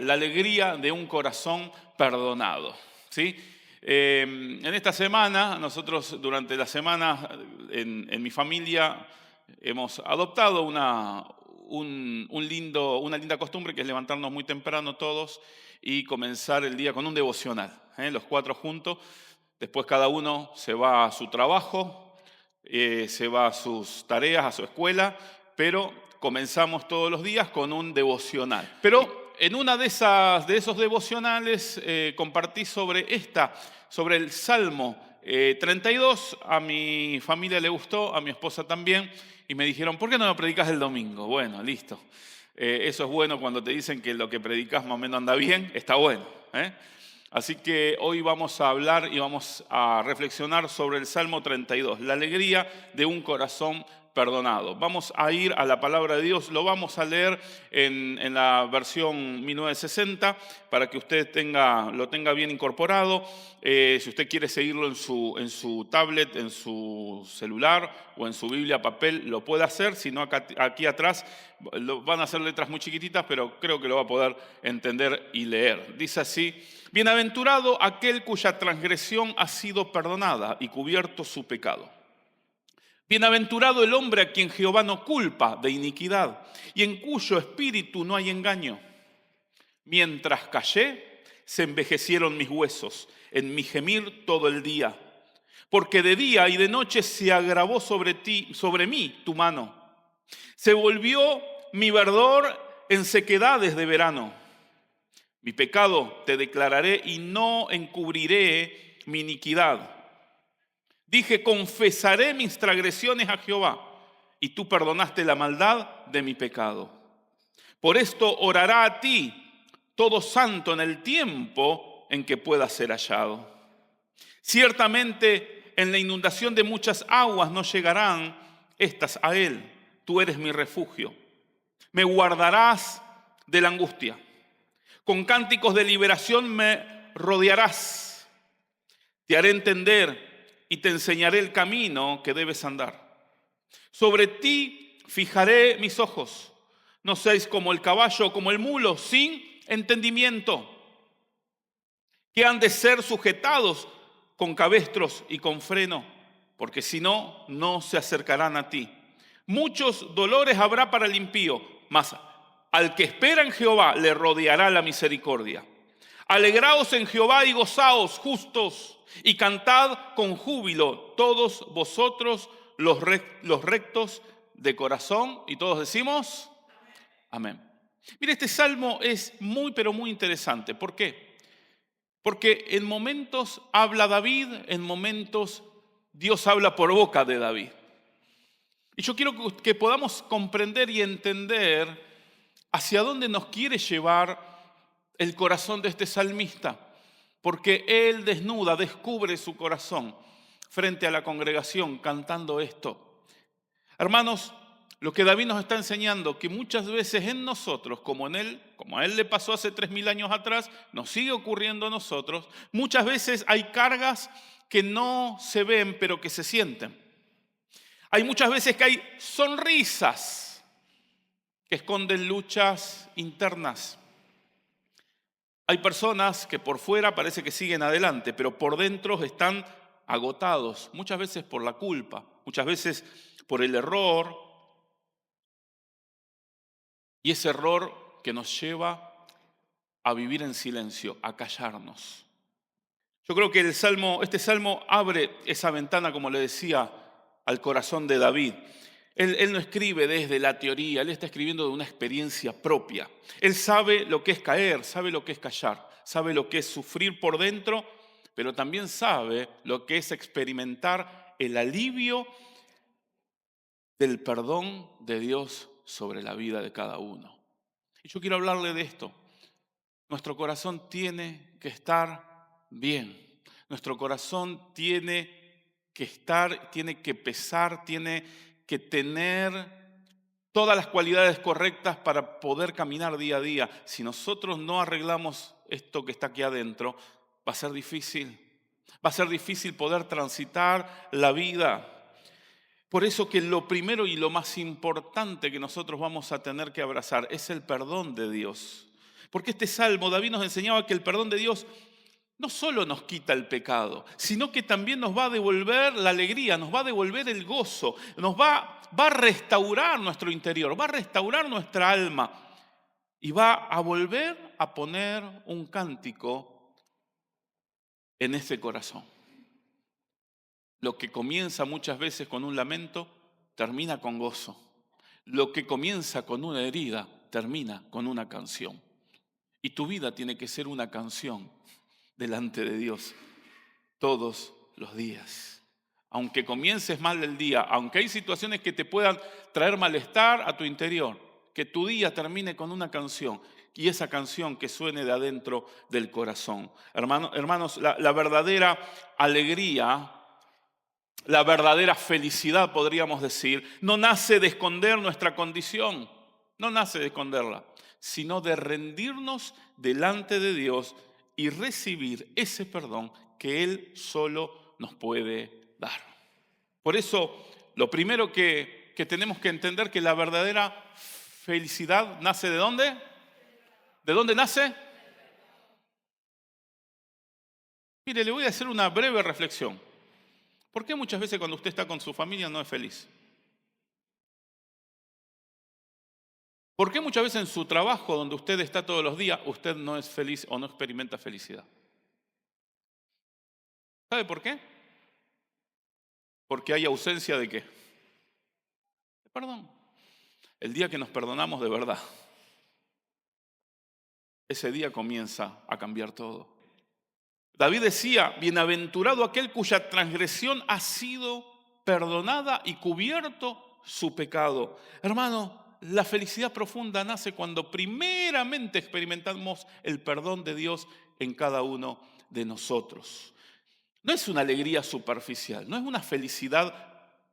la alegría de un corazón perdonado. ¿Sí? En esta semana, nosotros durante la semana en mi familia hemos adoptado una linda costumbre que es levantarnos muy temprano todos y comenzar el día con un devocional, los cuatro juntos. Después cada uno se va a su trabajo, se va a sus tareas, a su escuela, pero comenzamos todos los días con un devocional. Pero en una de esos devocionales compartí sobre el Salmo 32. A mi familia le gustó, a mi esposa también, y me dijeron, ¿por qué no lo predicas el domingo? Bueno, listo. Eso es bueno cuando te dicen que lo que predicas más o menos anda bien, está bueno. Así que hoy vamos a hablar y vamos a reflexionar sobre el Salmo 32, la alegría de un corazón perdonado. Vamos a ir a la palabra de Dios, lo vamos a leer en la versión 1960 para que usted lo tenga bien incorporado. Si usted quiere seguirlo en su tablet, en su celular o en su Biblia papel, lo puede hacer. Si no, aquí atrás van a ser letras muy chiquititas, pero creo que lo va a poder entender y leer. Dice así: bienaventurado aquel cuya transgresión ha sido perdonada y cubierto su pecado. Bienaventurado el hombre a quien Jehová no culpa de iniquidad y en cuyo espíritu no hay engaño. Mientras callé, se envejecieron mis huesos en mi gemir todo el día, porque de día y de noche se agravó sobre mí tu mano. Se volvió mi verdor en sequedades de verano. Mi pecado te declararé y no encubriré mi iniquidad. Dije, confesaré mis transgresiones a Jehová, y tú perdonaste la maldad de mi pecado. Por esto orará a ti todo santo en el tiempo en que pueda ser hallado. Ciertamente en la inundación de muchas aguas no llegarán estas a él. Tú eres mi refugio. Me guardarás de la angustia. Con cánticos de liberación me rodearás. Te haré entender y te enseñaré el camino que debes andar. Sobre ti fijaré mis ojos. No seáis como el caballo o como el mulo, sin entendimiento, que han de ser sujetados con cabestros y con freno, porque si no, no se acercarán a ti. Muchos dolores habrá para el impío, mas al que espera en Jehová le rodeará la misericordia. Alegraos en Jehová y gozaos, justos, y cantad con júbilo todos vosotros los rectos de corazón. Y todos decimos, amén. Mire, este salmo es muy, pero muy interesante. ¿Por qué? Porque en momentos habla David, en momentos Dios habla por boca de David. Y yo quiero que podamos comprender y entender hacia dónde nos quiere llevar el corazón de este salmista, porque él descubre su corazón frente a la congregación cantando esto. Hermanos, lo que David nos está enseñando, que muchas veces en nosotros, como a él le pasó hace 3000 años atrás, nos sigue ocurriendo a nosotros, muchas veces hay cargas que no se ven, pero que se sienten. Hay muchas veces que hay sonrisas que esconden luchas internas. Hay personas que por fuera parece que siguen adelante, pero por dentro están agotados, muchas veces por la culpa, muchas veces por el error, y ese error que nos lleva a vivir en silencio, a callarnos. Yo creo que este salmo abre esa ventana, como le decía, al corazón de David. Él no escribe desde la teoría, él está escribiendo de una experiencia propia. Él sabe lo que es caer, sabe lo que es callar, sabe lo que es sufrir por dentro, pero también sabe lo que es experimentar el alivio del perdón de Dios sobre la vida de cada uno. Y yo quiero hablarle de esto. Nuestro corazón tiene que estar bien. Nuestro corazón tiene que pesar, tiene que tener todas las cualidades correctas para poder caminar día a día. Si nosotros no arreglamos esto que está aquí adentro, va a ser difícil. Va a ser difícil poder transitar la vida. Por eso que lo primero y lo más importante que nosotros vamos a tener que abrazar es el perdón de Dios. Porque este salmo, David nos enseñaba que el perdón de Dios no solo nos quita el pecado, sino que también nos va a devolver la alegría, nos va a devolver el gozo, va a restaurar nuestro interior, va a restaurar nuestra alma y va a volver a poner un cántico en ese corazón. Lo que comienza muchas veces con un lamento, termina con gozo. Lo que comienza con una herida, termina con una canción. Y tu vida tiene que ser una canción delante de Dios todos los días. Aunque comiences mal el día, aunque hay situaciones que te puedan traer malestar a tu interior, que tu día termine con una canción y esa canción que suene de adentro del corazón. Hermanos, la verdadera alegría, la verdadera felicidad, podríamos decir, no nace de esconder nuestra condición, no nace de esconderla, sino de rendirnos delante de Dios y recibir ese perdón que Él solo nos puede dar. Por eso, lo primero que tenemos que entender que la verdadera felicidad nace ¿de dónde? ¿De dónde nace? Mire, le voy a hacer una breve reflexión. ¿Por qué muchas veces cuando usted está con su familia no es feliz? ¿Por qué muchas veces en su trabajo, donde usted está todos los días, usted no es feliz o no experimenta felicidad? ¿Sabe por qué? Porque hay ausencia ¿de qué? De perdón. El día que nos perdonamos de verdad, ese día comienza a cambiar todo. David decía, bienaventurado aquel cuya transgresión ha sido perdonada y cubierto su pecado. Hermano, la felicidad profunda nace cuando primeramente experimentamos el perdón de Dios en cada uno de nosotros. No es una alegría superficial, no es una felicidad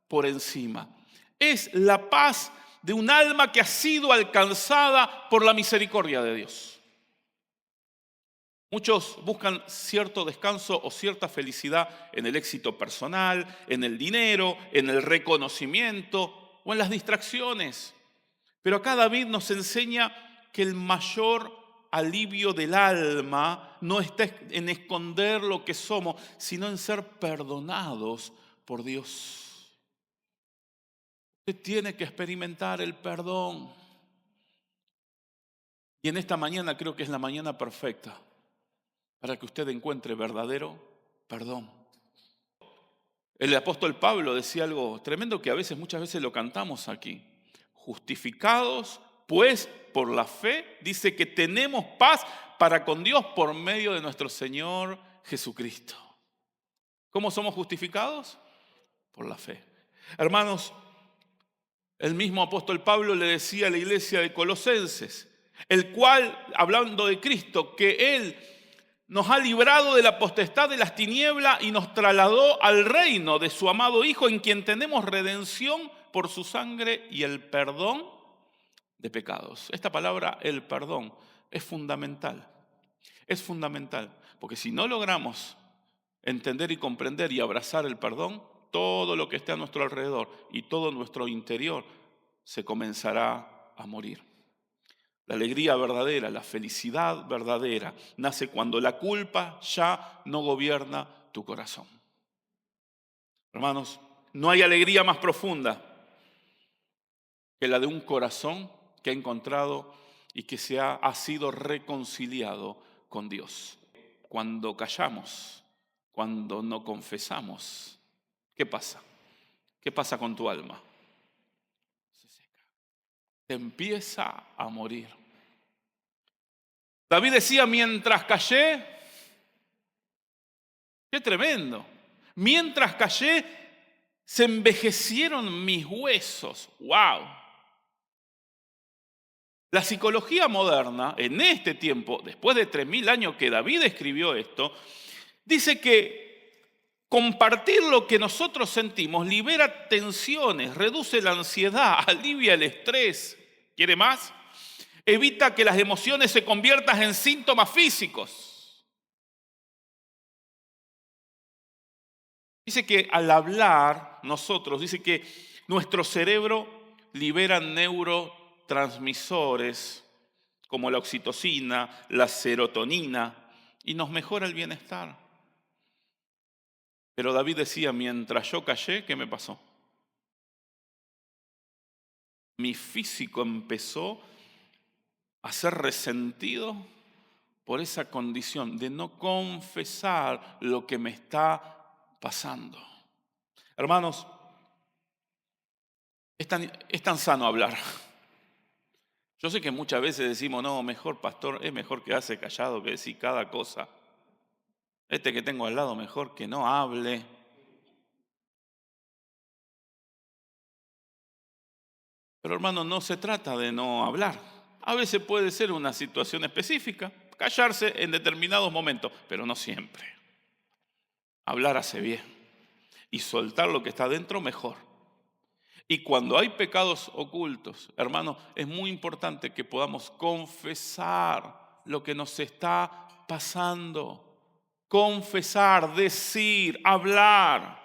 por encima. Es la paz de un alma que ha sido alcanzada por la misericordia de Dios. Muchos buscan cierto descanso o cierta felicidad en el éxito personal, en el dinero, en el reconocimiento o en las distracciones. Pero acá David nos enseña que el mayor alivio del alma no está en esconder lo que somos, sino en ser perdonados por Dios. Usted tiene que experimentar el perdón. Y en esta mañana creo que es la mañana perfecta para que usted encuentre verdadero perdón. El apóstol Pablo decía algo tremendo que muchas veces lo cantamos aquí. Justificados, pues, por la fe, dice que tenemos paz para con Dios por medio de nuestro Señor Jesucristo. ¿Cómo somos justificados? Por la fe. Hermanos, el mismo apóstol Pablo le decía a la iglesia de Colosenses, el cual, hablando de Cristo, que Él nos ha librado de la potestad de las tinieblas y nos trasladó al reino de su amado Hijo, en quien tenemos redención por su sangre y el perdón de pecados. Esta palabra, el perdón, es fundamental. Es fundamental, porque si no logramos entender y comprender y abrazar el perdón, todo lo que esté a nuestro alrededor y todo nuestro interior se comenzará a morir. La alegría verdadera, la felicidad verdadera, nace cuando la culpa ya no gobierna tu corazón. Hermanos, no hay alegría más profunda que la de un corazón que ha encontrado y que ha sido reconciliado con Dios. Cuando callamos, cuando no confesamos, ¿qué pasa? ¿Qué pasa con tu alma? Se seca. Te empieza a morir. David decía, mientras callé, qué tremendo, mientras callé, se envejecieron mis huesos. ¡Wow! La psicología moderna, en este tiempo, después de 3000 años que David escribió esto, dice que compartir lo que nosotros sentimos libera tensiones, reduce la ansiedad, alivia el estrés. ¿Quiere más? Evita que las emociones se conviertan en síntomas físicos. Dice que al hablar nosotros, dice que nuestro cerebro libera neurotransmisores como la oxitocina, la serotonina, y nos mejora el bienestar. Pero David decía, mientras yo callé, ¿qué me pasó? Mi físico empezó a ser resentido por esa condición de no confesar lo que me está pasando. Hermanos, es tan sano hablar. Yo sé que muchas veces decimos, no, mejor pastor, es mejor quedarse callado que decir cada cosa. Este que tengo al lado, mejor que no hable. Pero hermano, no se trata de no hablar. A veces puede ser una situación específica, callarse en determinados momentos, pero no siempre. Hablar hace bien y soltar lo que está dentro mejor. Y cuando hay pecados ocultos, hermano, es muy importante que podamos confesar lo que nos está pasando. Confesar, decir, hablar.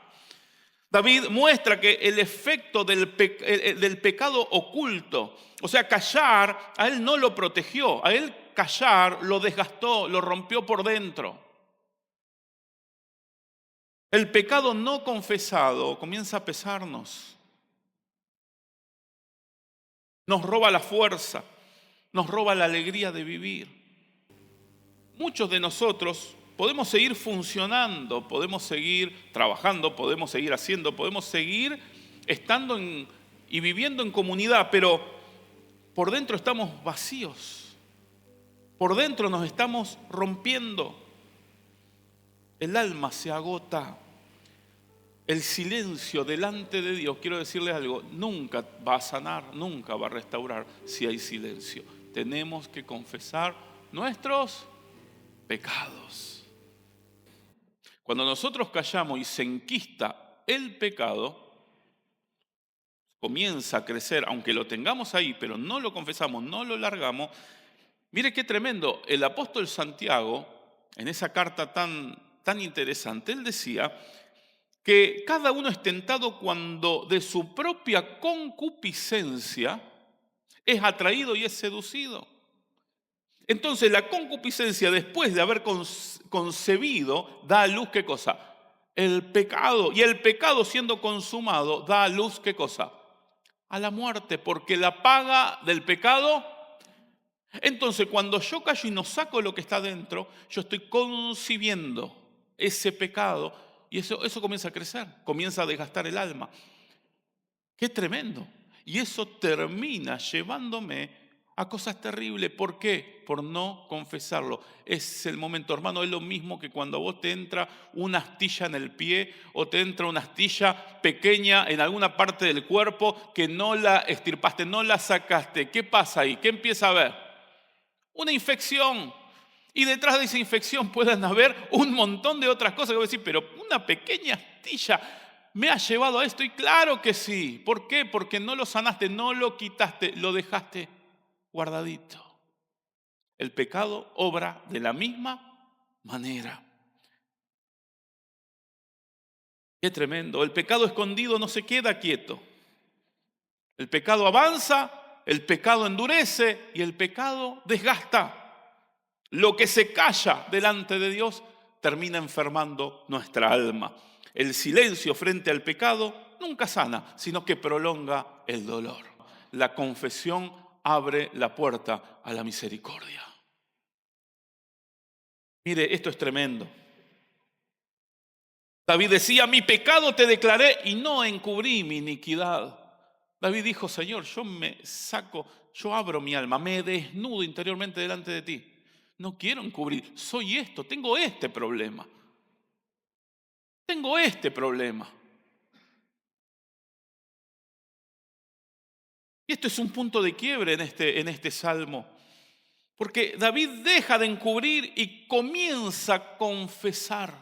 David muestra que el efecto del pecado oculto, o sea, callar, a él no lo protegió, a él callar lo desgastó, lo rompió por dentro. El pecado no confesado comienza a pesarnos, nos roba la fuerza, nos roba la alegría de vivir. Muchos de nosotros podemos seguir funcionando, podemos seguir trabajando, podemos seguir haciendo, podemos seguir estando y viviendo en comunidad, pero por dentro estamos vacíos, por dentro nos estamos rompiendo, el alma se agota, el silencio delante de Dios, quiero decirles algo, nunca va a sanar, nunca va a restaurar si hay silencio. Tenemos que confesar nuestros pecados. Cuando nosotros callamos y se enquista el pecado, comienza a crecer, aunque lo tengamos ahí, pero no lo confesamos, no lo largamos. Mire qué tremendo, el apóstol Santiago, en esa carta tan interesante, él decía que cada uno es tentado cuando de su propia concupiscencia es atraído y es seducido. Entonces la concupiscencia, después de haber concebido, da a luz ¿qué cosa? El pecado. Y el pecado, siendo consumado, da a luz ¿qué cosa? A la muerte, porque la paga del pecado. Entonces cuando yo callo y no saco lo que está dentro, yo estoy concibiendo ese pecado y eso comienza a crecer, comienza a desgastar el alma. ¡Qué tremendo! Y eso termina llevándome a cosas terribles. ¿Por qué? Por no confesarlo. Es el momento, hermano, es lo mismo que cuando a vos te entra una astilla en el pie o te entra una astilla pequeña en alguna parte del cuerpo que no la extirpaste, no la sacaste. ¿Qué pasa ahí? ¿Qué empieza a haber? Una infección. Y detrás de esa infección pueden haber un montón de otras cosas que voy a decir, pero una pequeña astilla me ha llevado a esto. Y claro que sí. ¿Por qué? Porque no lo sanaste, no lo quitaste, lo dejaste guardadito. El pecado obra de la misma manera. Qué tremendo. El pecado escondido no se queda quieto. El pecado avanza, el pecado endurece y el pecado desgasta. Lo que se calla delante de Dios termina enfermando nuestra alma. El silencio frente al pecado nunca sana, sino que prolonga el dolor. La confesión abre la puerta a la misericordia. Mire, esto es tremendo. David decía, mi pecado te declaré y no encubrí mi iniquidad. David dijo, Señor, yo abro mi alma, me desnudo interiormente delante de ti. No quiero encubrir, soy esto, tengo este problema. Tengo este problema. Y esto es un punto de quiebre en este salmo. Porque David deja de encubrir y comienza a confesar.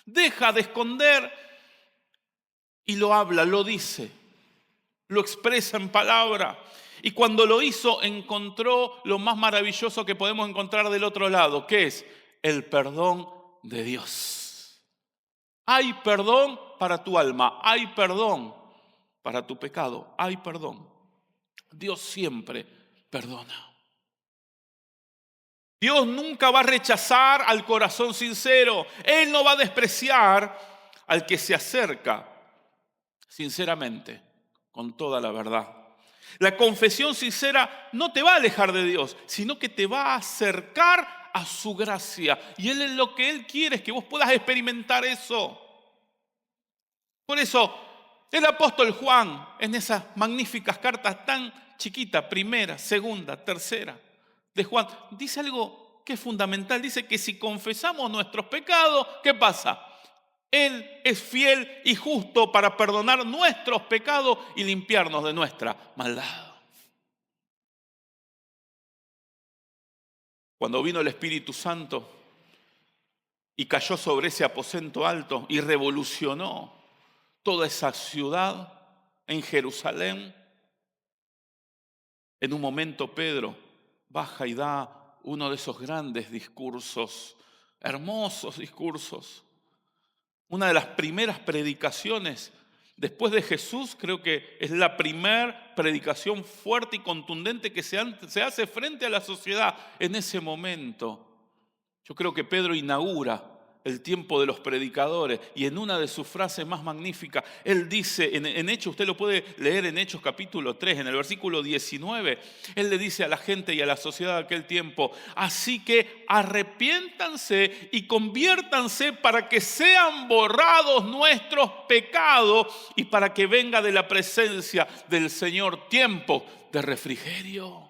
Deja de esconder y lo habla, lo dice, lo expresa en palabra. Y cuando lo hizo, encontró lo más maravilloso que podemos encontrar del otro lado, que es el perdón de Dios. Hay perdón para tu alma, hay perdón para tu pecado, hay perdón. Dios siempre perdona. Dios nunca va a rechazar al corazón sincero. Él no va a despreciar al que se acerca sinceramente, con toda la verdad. La confesión sincera no te va a alejar de Dios, sino que te va a acercar a su gracia. Y lo que Él quiere es que vos puedas experimentar eso. Por eso, el apóstol Juan, en esas magníficas cartas tan chiquitas, primera, segunda, tercera, de Juan, dice algo que es fundamental. Dice que si confesamos nuestros pecados, ¿qué pasa? Él es fiel y justo para perdonar nuestros pecados y limpiarnos de nuestra maldad. Cuando vino el Espíritu Santo y cayó sobre ese aposento alto y revolucionó toda esa ciudad en Jerusalén, en un momento Pedro baja y da uno de esos grandes discursos, hermosos discursos. Una de las primeras predicaciones después de Jesús, creo que es la primera predicación fuerte y contundente que se hace frente a la sociedad en ese momento. Yo creo que Pedro inaugura el tiempo de los predicadores y en una de sus frases más magníficas, él dice, en Hechos, usted lo puede leer en Hechos capítulo 3, en el versículo 19, él le dice a la gente y a la sociedad de aquel tiempo: así que arrepiéntanse y conviértanse para que sean borrados nuestros pecados y para que venga de la presencia del Señor tiempo de refrigerio.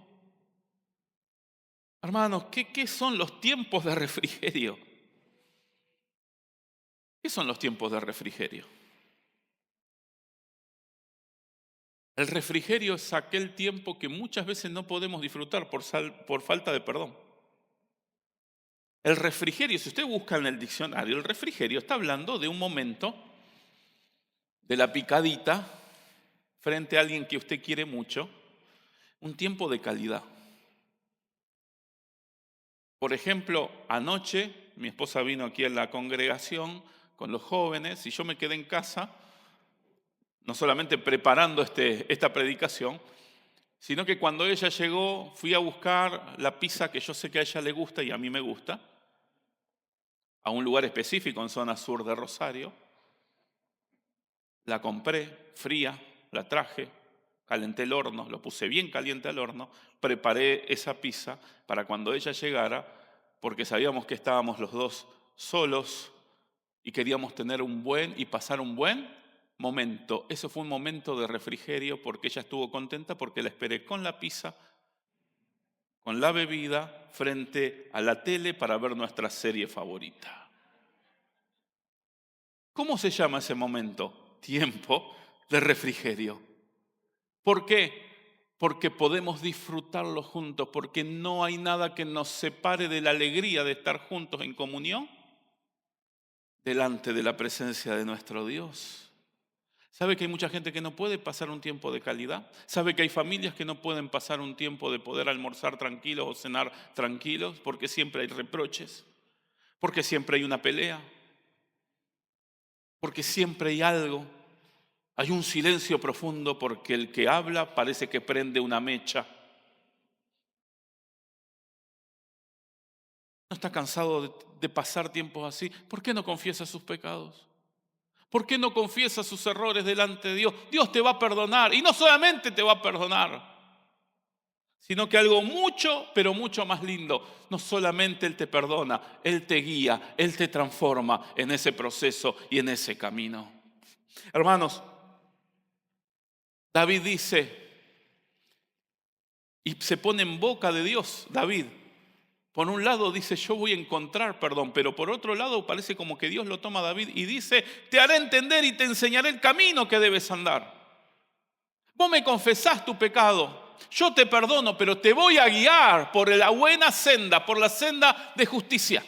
Hermanos, ¿qué son los tiempos de refrigerio? ¿Qué son los tiempos de refrigerio? El refrigerio es aquel tiempo que muchas veces no podemos disfrutar por falta de perdón. El refrigerio, si usted busca en el diccionario, el refrigerio está hablando de un momento de la picadita frente a alguien que usted quiere mucho, un tiempo de calidad. Por ejemplo, anoche mi esposa vino aquí a la congregación con los jóvenes y yo me quedé en casa, no solamente preparando esta predicación, sino que cuando ella llegó fui a buscar la pizza que yo sé que a ella le gusta y a mí me gusta, a un lugar específico en zona sur de Rosario. La compré fría, la traje, calenté el horno, lo puse bien caliente al horno, preparé esa pizza para cuando ella llegara, porque sabíamos que estábamos los dos solos y queríamos tener y pasar un buen momento. Eso fue un momento de refrigerio porque ella estuvo contenta porque la esperé con la pizza, con la bebida, frente a la tele para ver nuestra serie favorita. ¿Cómo se llama ese momento? Tiempo de refrigerio. ¿Por qué? Porque podemos disfrutarlo juntos, porque no hay nada que nos separe de la alegría de estar juntos en comunión delante de la presencia de nuestro Dios. ¿Sabe que hay mucha gente que no puede pasar un tiempo de calidad? ¿Sabe que hay familias que no pueden pasar un tiempo de poder almorzar tranquilos o cenar tranquilos porque siempre hay reproches, porque siempre hay una pelea, porque siempre hay algo? Hay un silencio profundo porque el que habla parece que prende una mecha. ¿No está cansado de pasar tiempos así? ¿Por qué no confiesa sus pecados? ¿Por qué no confiesa sus errores delante de Dios? Dios te va a perdonar y no solamente te va a perdonar, sino que algo mucho, pero mucho más lindo. No solamente Él te perdona, Él te guía, Él te transforma en ese proceso y en ese camino. Hermanos, David dice, y se pone en boca de Dios, David. Por un lado dice, yo voy a encontrar perdón, pero por otro lado parece como que Dios lo toma a David y dice, te haré entender y te enseñaré el camino que debes andar. Vos me confesás tu pecado, yo te perdono, pero te voy a guiar por la buena senda, por la senda de justicia.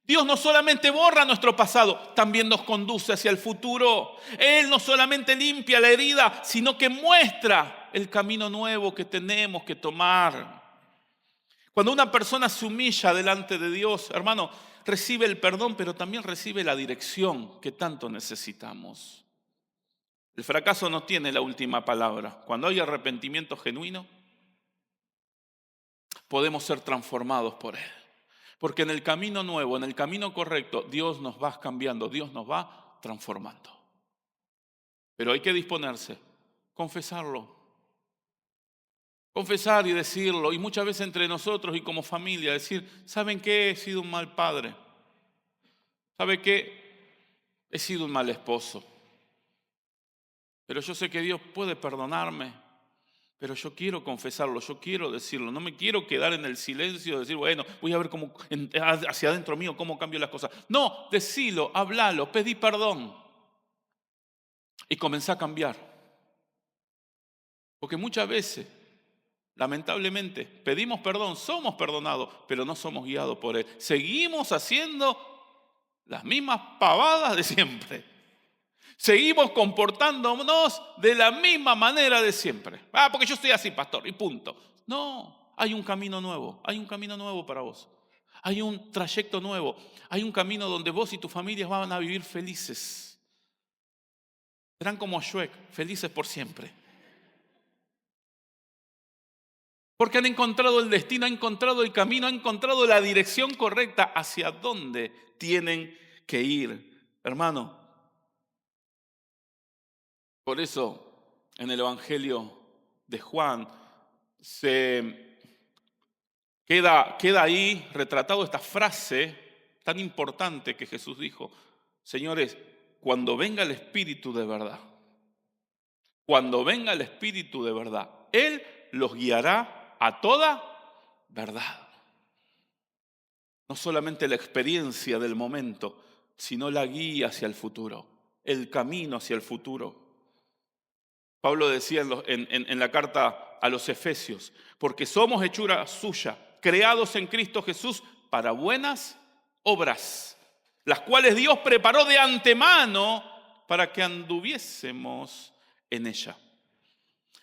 Dios no solamente borra nuestro pasado, también nos conduce hacia el futuro. Él no solamente limpia la herida, sino que muestra el camino nuevo que tenemos que tomar. Cuando una persona se humilla delante de Dios, hermano, recibe el perdón, pero también recibe la dirección que tanto necesitamos. El fracaso no tiene la última palabra. Cuando hay arrepentimiento genuino, podemos ser transformados por Él. Porque en el camino nuevo, en el camino correcto, Dios nos va cambiando, Dios nos va transformando. Pero hay que disponerse, confesarlo. Confesar y decirlo, y muchas veces entre nosotros y como familia, decir, ¿saben qué? He sido un mal padre. ¿Sabe qué? He sido un mal esposo. Pero yo sé que Dios puede perdonarme. Pero yo quiero confesarlo, yo quiero decirlo. No me quiero quedar en el silencio, decir, bueno, voy a ver cómo, hacia adentro mío cómo cambio las cosas. No, decilo, hablalo, pedí perdón. Y comencé a cambiar. Porque muchas veces, lamentablemente, pedimos perdón, somos perdonados, pero no somos guiados por Él. Seguimos haciendo las mismas pavadas de siempre. Seguimos comportándonos de la misma manera de siempre. Porque yo estoy así, pastor, y punto. No, hay un camino nuevo para vos. Hay un trayecto nuevo, hay un camino donde vos y tu familia van a vivir felices. Serán como Shrek, felices por siempre. Porque han encontrado el destino, han encontrado el camino, han encontrado la dirección correcta hacia dónde tienen que ir. Hermano, por eso en el Evangelio de Juan se queda ahí retratado esta frase tan importante que Jesús dijo. Señores, cuando venga el Espíritu de verdad, Él los guiará a toda verdad. No solamente la experiencia del momento, sino la guía hacia el futuro, el camino hacia el futuro. Pablo decía en la carta a los Efesios, porque somos hechura suya, creados en Cristo Jesús para buenas obras, las cuales Dios preparó de antemano para que anduviésemos en ella.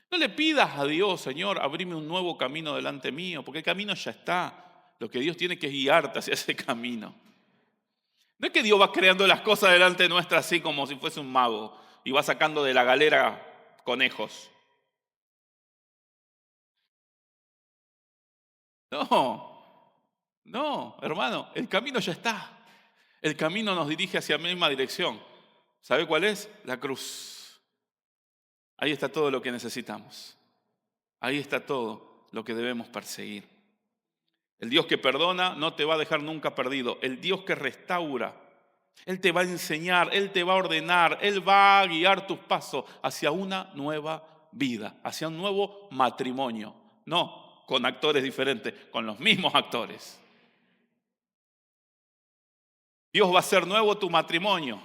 No le pidas a Dios, Señor, abrime un nuevo camino delante mío, porque el camino ya está. Lo que Dios tiene que es guiarte hacia ese camino. No es que Dios va creando las cosas delante nuestra así como si fuese un mago y va sacando de la galera conejos. No, hermano, el camino ya está. El camino nos dirige hacia la misma dirección. ¿Sabe cuál es? La cruz. Ahí está todo lo que necesitamos. Ahí está todo lo que debemos perseguir. El Dios que perdona no te va a dejar nunca perdido. El Dios que restaura, Él te va a enseñar, Él te va a ordenar, Él va a guiar tus pasos hacia una nueva vida, hacia un nuevo matrimonio. No con actores diferentes, con los mismos actores. Dios va a hacer nuevo tu matrimonio.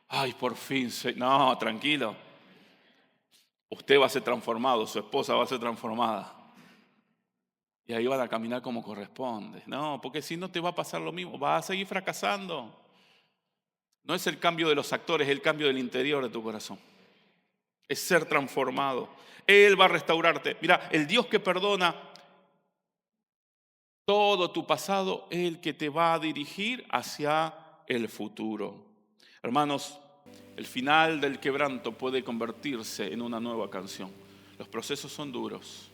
Ay, por fin. No, tranquilo. Usted va a ser transformado, su esposa va a ser transformada. Y ahí van a caminar como corresponde. No, porque si no te va a pasar lo mismo, vas a seguir fracasando. No es el cambio de los actores, es el cambio del interior de tu corazón. Es ser transformado. Él va a restaurarte. Mira, el Dios que perdona todo tu pasado, es el que te va a dirigir hacia el futuro. Hermanos, el final del quebranto puede convertirse en una nueva canción. Los procesos son duros.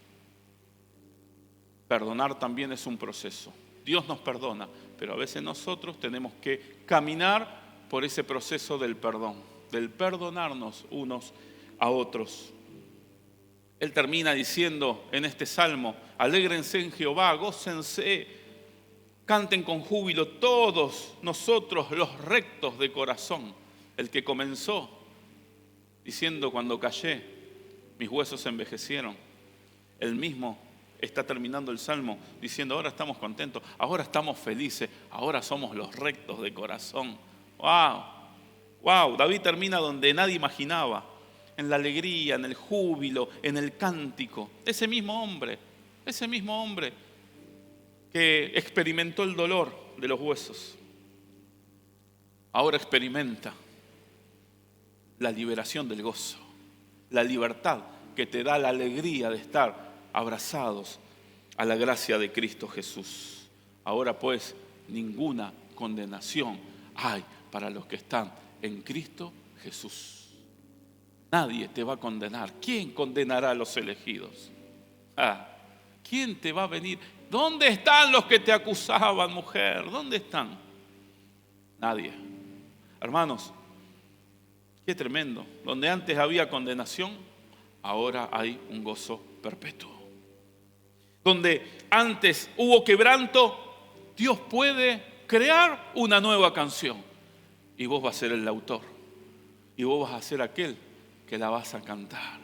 Perdonar también es un proceso. Dios nos perdona, pero a veces nosotros tenemos que caminar por ese proceso del perdón, del perdonarnos unos a otros. Él termina diciendo en este salmo, alégrense en Jehová, gócense, canten con júbilo todos nosotros los rectos de corazón. El que comenzó diciendo cuando callé, mis huesos envejecieron. El mismo está terminando el salmo diciendo ahora estamos contentos, ahora estamos felices, ahora somos los rectos de corazón. ¡Wow! David termina donde nadie imaginaba, en la alegría, en el júbilo, en el cántico. Ese mismo hombre que experimentó el dolor de los huesos, ahora experimenta la liberación del gozo, la libertad que te da la alegría de estar abrazados a la gracia de Cristo Jesús. Ahora pues, ninguna condenación hay para los que están en Cristo Jesús. Nadie te va a condenar. ¿Quién condenará a los elegidos? ¿Quién te va a venir? ¿Dónde están los que te acusaban, mujer? ¿Dónde están? Nadie. Hermanos, qué tremendo. Donde antes había condenación, ahora hay un gozo perpetuo. Donde antes hubo quebranto, Dios puede crear una nueva canción. Y vos vas a ser el autor. Y vos vas a ser aquel que la vas a cantar.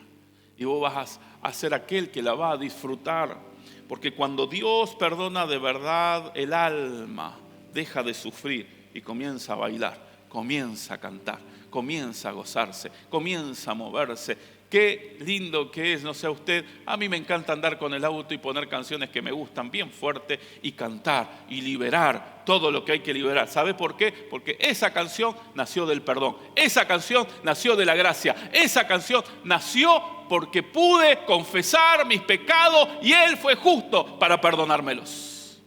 Y vos vas a ser aquel que la va a disfrutar. Porque cuando Dios perdona de verdad, el alma deja de sufrir y comienza a bailar, comienza a cantar, comienza a gozarse, comienza a moverse. Qué lindo que es, no sé usted, a mí me encanta andar con el auto y poner canciones que me gustan bien fuerte y cantar y liberar todo lo que hay que liberar. ¿Sabe por qué? Porque esa canción nació del perdón, esa canción nació de la gracia, esa canción nació porque pude confesar mis pecados y Él fue justo para perdonármelos.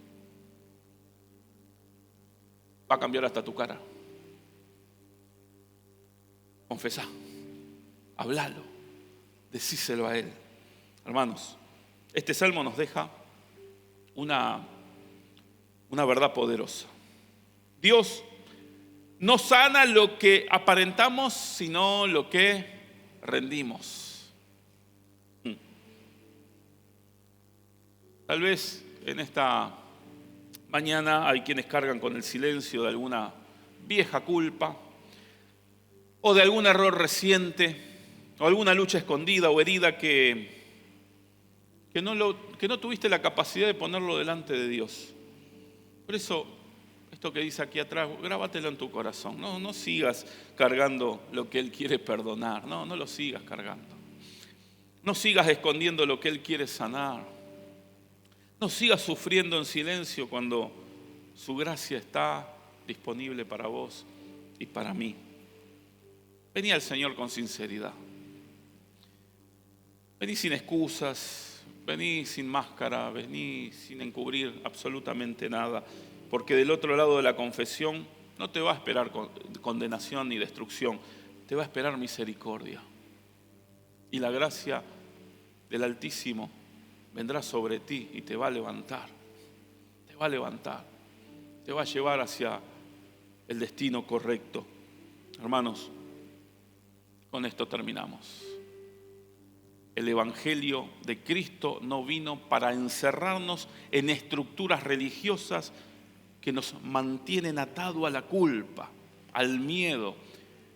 Va a cambiar hasta tu cara. Confesá, hablalo. Decíselo a Él. Hermanos, este salmo nos deja una verdad poderosa. Dios no sana lo que aparentamos, sino lo que rendimos. Tal vez en esta mañana hay quienes cargan con el silencio de alguna vieja culpa o de algún error reciente, o alguna lucha escondida o herida que no tuviste la capacidad de ponerlo delante de Dios. Por eso, esto que dice aquí atrás, grábatelo en tu corazón. No sigas cargando lo que Él quiere perdonar. No lo sigas cargando. No sigas escondiendo lo que Él quiere sanar. No sigas sufriendo en silencio cuando su gracia está disponible para vos y para mí. Vení al Señor con sinceridad. Vení sin excusas, vení sin máscara, vení sin encubrir absolutamente nada, porque del otro lado de la confesión no te va a esperar condenación ni destrucción, te va a esperar misericordia. Y la gracia del Altísimo vendrá sobre ti y te va a levantar, te va a levantar, te va a llevar hacia el destino correcto. Hermanos, con esto terminamos. El Evangelio de Cristo no vino para encerrarnos en estructuras religiosas que nos mantienen atados a la culpa, al miedo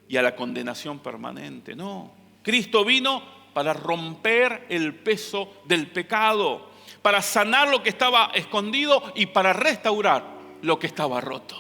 y a la condenación permanente. No, Cristo vino para romper el peso del pecado, para sanar lo que estaba escondido y para restaurar lo que estaba roto.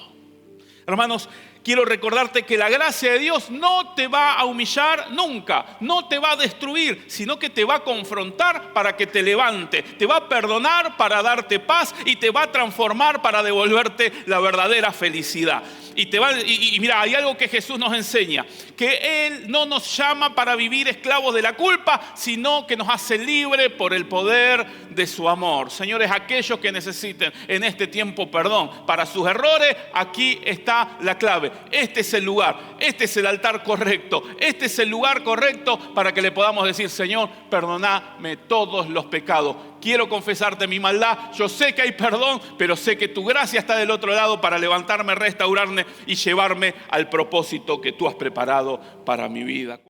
Hermanos, quiero recordarte que la gracia de Dios no te va a humillar nunca, no te va a destruir, sino que te va a confrontar para que te levante, te va a perdonar para darte paz y te va a transformar para devolverte la verdadera felicidad. Y mira, hay algo que Jesús nos enseña, que Él no nos llama para vivir esclavos de la culpa, sino que nos hace libre por el poder de su amor. Señores, aquellos que necesiten en este tiempo perdón para sus errores, aquí está la clave. Este es el lugar, este es el altar correcto, este es el lugar correcto para que le podamos decir: Señor, perdoname todos los pecados. Quiero confesarte mi maldad, yo sé que hay perdón, pero sé que tu gracia está del otro lado para levantarme, restaurarme y llevarme al propósito que tú has preparado para mi vida.